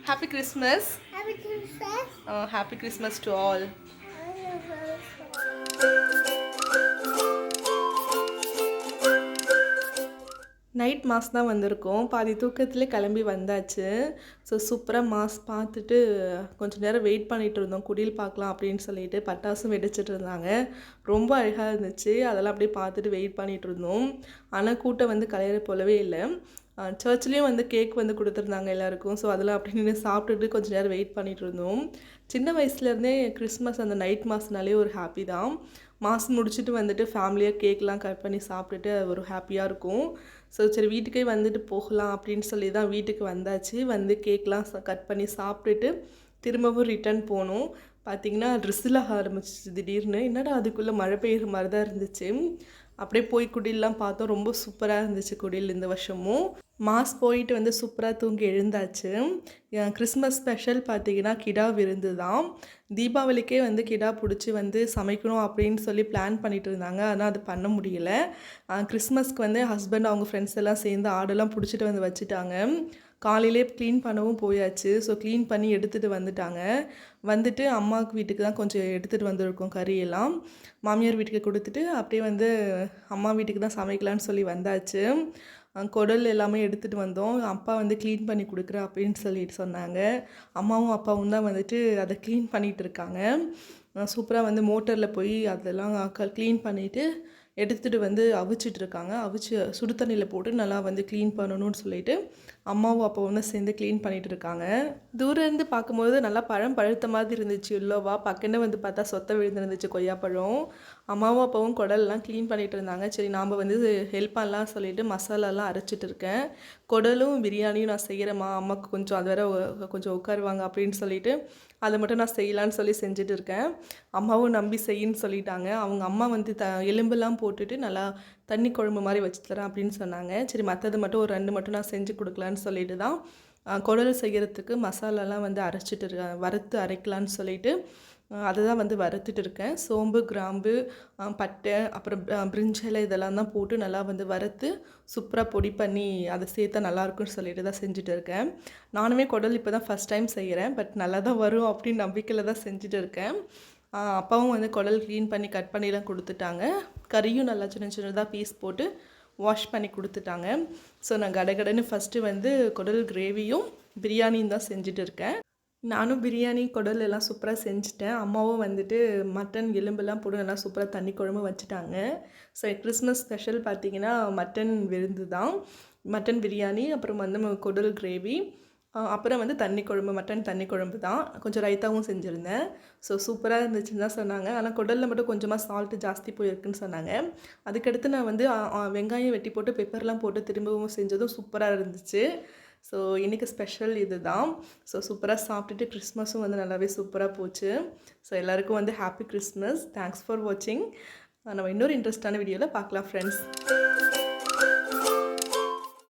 Happy Christmas. Happy Christmas. Happy Christmas to all. Night mass தான் வந்திருக்கோம். பாதி தூக்கத்திலே கிளம்பி வந்தாச்சு. ஸோ சூப்பராக மாஸ் பார்த்துட்டு கொஞ்சம் நேரம் வெயிட் பண்ணிகிட்டு இருந்தோம். குடில் பார்க்கலாம் அப்படின்னு சொல்லிட்டு பட்டாசும் வெடிச்சிட்டு இருந்தாங்க. ரொம்ப அழகாக இருந்துச்சு. அதெல்லாம் அப்படியே பார்த்துட்டு வெயிட் பண்ணிகிட்டு இருந்தோம். ஆனால் கூட்டம் வந்து கலையிற போலவே இல்லை. சர்ச்லேயும் வந்து கேக் வந்து கொடுத்துருந்தாங்க எல்லாருக்கும். ஸோ அதெல்லாம் அப்படி நின்று சாப்பிட்டுட்டு கொஞ்சம் நேரம் வெயிட் பண்ணிகிட்டு இருந்தோம். சின்ன வயசுலேருந்தே கிறிஸ்மஸ் அந்த நைட் மாஸ்னாலே ஒரு ஹாப்பி தான். மாஸ் முடிச்சுட்டு வந்துட்டு ஃபேமிலியாக கேக்லாம் கட் பண்ணி சாப்பிட்டுட்டு ஒரு ஹாப்பியாக இருக்கும். ஸோ சரி வீட்டுக்கே வந்துட்டு போகலாம் அப்படின்னு சொல்லி தான் வீட்டுக்கு வந்தாச்சு. வந்து கேக்லாம் கட் பண்ணி சாப்பிட்டுட்டு திரும்பவும் ரிட்டர்ன் போனோம். பார்த்திங்கன்னா ட்ரெஸ்ஸில் ஆரம்பிச்சிச்சு திடீர்னு. என்னடா அதுக்குள்ளே மழை பெய்யுற மாதிரி தான் இருந்துச்சு. அப்படியே போய் குடிலெலாம் பார்த்தோம். ரொம்ப சூப்பராக இருந்துச்சு குடில் இந்த வருஷமும். மாஸ் போயிட்டு வந்து சூப்பராக தூங்கி எழுந்தாச்சு. கிறிஸ்மஸ் ஸ்பெஷல் பார்த்திங்கன்னா கிடா விருந்து தான். தீபாவளிக்கே வந்து கிடா பிடிச்சி வந்து சமைக்கணும் அப்படின்னு சொல்லி பிளான் பண்ணிட்டு இருந்தாங்க. ஆனால் அது பண்ண முடியல. கிறிஸ்மஸ்க்கு வந்து ஹஸ்பண்ட் அவங்க ஃப்ரெண்ட்ஸ் எல்லாம் சேர்ந்து ஆடெல்லாம் பிடிச்சிட்டு வந்து வச்சுட்டாங்க. காலையிலே க்ளீன் பண்ணவும் போயாச்சு. ஸோ க்ளீன் பண்ணி எடுத்துகிட்டு வந்துட்டாங்க. வந்துட்டு அம்மாவுக்கு வீட்டுக்கு தான் கொஞ்சம் எடுத்துகிட்டு வந்திருக்கோம் கறியெல்லாம். மாமியார் வீட்டுக்கு கொடுத்துட்டு அப்படியே வந்து அம்மா வீட்டுக்கு தான் சமைக்கலான்னு சொல்லி வந்தாச்சு. குடல் எல்லாமே எடுத்துகிட்டு வந்தோம். அப்பா வந்து க்ளீன் பண்ணி கொடுக்குறேன் அப்படின்னு சொல்லிட்டு சொன்னாங்க. அம்மாவும் அப்பாவும் தான் வந்துட்டு அதை க்ளீன் பண்ணிகிட்டு இருக்காங்க. சூப்பராக வந்து மோட்டரில் போய் அதெல்லாம் க்ளீன் பண்ணிவிட்டு எடுத்துகிட்டு வந்து அவிச்சிட்ருக்காங்க. அவிச்சு சுடு தண்ணியில் போட்டு நல்லா வந்து க்ளீன் பண்ணணும்னு சொல்லிட்டு அம்மாவும் அப்பாவும் தான் சேர்ந்து க்ளீன் பண்ணிகிட்டு இருக்காங்க. தூரம் இருந்து பார்க்கும்போது நல்லா பழம் பழுத்த மாதிரி இருந்துச்சு. இல்லோவா பக்கன்னு வந்து பார்த்தா சொத்தை விழுந்துருந்துச்சு கொய்யாப்பழம். அம்மாவும் அப்பாவும் குடல்லாம் க்ளீன் பண்ணிகிட்டு இருந்தாங்க. சரி நாம் வந்து ஹெல்ப் பண்ணலாம் சொல்லிட்டு மசாலாலாம் அரைச்சிட்டு இருக்கேன். குடலும் பிரியாணியும் நான் செய்கிறேம்மா, அம்மாவுக்கு கொஞ்சம் அது வேற கொஞ்சம் உட்காருவாங்க அப்படின்னு சொல்லிட்டு அதை மட்டும் நான் செய்யலான்னு சொல்லி செஞ்சுட்டு இருக்கேன். அம்மாவும் நம்பி செய்யின்னு சொல்லிட்டாங்க. அவங்க அம்மா வந்து எலும்பெல்லாம் போட்டுட்டு நல்லா தண்ணி குழம்பு மாதிரி வச்சு தரேன் அப்படின்னு சொன்னாங்க. சரி மற்றது மட்டும் ஒரு 2 மட்டும் நான் செஞ்சு கொடுக்கலான்னு சொல்லிட்டு தான் குடல் செய்கிறதுக்கு மசாலாலாம் வந்து அரைச்சிட்டு இருக்கேன். வறுத்து அரைக்கலான்னு சொல்லிட்டு அதை தான் வந்து வறுத்துட்டு இருக்கேன். சோம்பு, கிராம்பு, பட்டை, அப்புறம் பிரிஞ்சலை இதெல்லாம் தான் போட்டு நல்லா வந்து வறுத்து சூப்பராக பொடி பண்ணி அதை சேர்த்தா நல்லாயிருக்குன்னு சொல்லிட்டு தான் செஞ்சுட்டு இருக்கேன். நானுமே குடல் இப்போ தான் ஃபஸ்ட் டைம் செய்கிறேன். பட் நல்லா தான் வரும் அப்படின்னு நம்பிக்கையில் தான் செஞ்சுட்டு இருக்கேன். அப்பாவும் வந்து குடல் க்ளீன் பண்ணி கட் பண்ணிலாம் கொடுத்துட்டாங்க. கறியும் நல்லா சின்ன சின்னதாக பீஸ் போட்டு வாஷ் பண்ணி கொடுத்துட்டாங்க. ஸோ நான் கடகடன்னு ஃபஸ்ட்டு வந்து குடல் கிரேவியும் பிரியாணியும் தான் செஞ்சுட்டு இருக்கேன். நானும் பிரியாணி குடல் எல்லாம் சூப்பராக செஞ்சுட்டேன். அம்மாவும் வந்துட்டு மட்டன் எலும்பெல்லாம் போட்டு நல்லா சூப்பராக தண்ணி குழம்பு வச்சுட்டாங்க. ஸோ கிறிஸ்மஸ் ஸ்பெஷல் பார்த்திங்கன்னா மட்டன் விருந்து தான். மட்டன் பிரியாணி, அப்புறம் வந்து குடல் கிரேவி, அப்புறம் வந்து தண்ணி குழம்பு, மட்டன் தண்ணி குழம்பு தான். கொஞ்சம் ரைத்தாவும் செஞ்சுருந்தேன். ஸோ சூப்பராக இருந்துச்சுன்னு தான் சொன்னாங்க. ஆனால் குடலில் மட்டும் கொஞ்சமாக சால்ட்டு ஜாஸ்தி போயிருக்குன்னு சொன்னாங்க. அதுக்கடுத்து நான் வந்து வெங்காயம் வெட்டி போட்டு பெப்பர்லாம் போட்டு திரும்பவும் செஞ்சதும் சூப்பராக இருந்துச்சு. ஸோ இன்றைக்கி ஸ்பெஷல் இது தான். ஸோ சூப்பராக சாப்பிட்டுட்டு கிறிஸ்மஸும் வந்து நல்லாவே சூப்பராக போச்சு. ஸோ எல்லாருக்கும் வந்து ஹாப்பி கிறிஸ்மஸ். தேங்க்ஸ் ஃபார் வாட்சிங். நம்ம இன்னொரு இன்ட்ரெஸ்டான வீடியோவில் பார்க்கலாம் ஃப்ரெண்ட்ஸ்.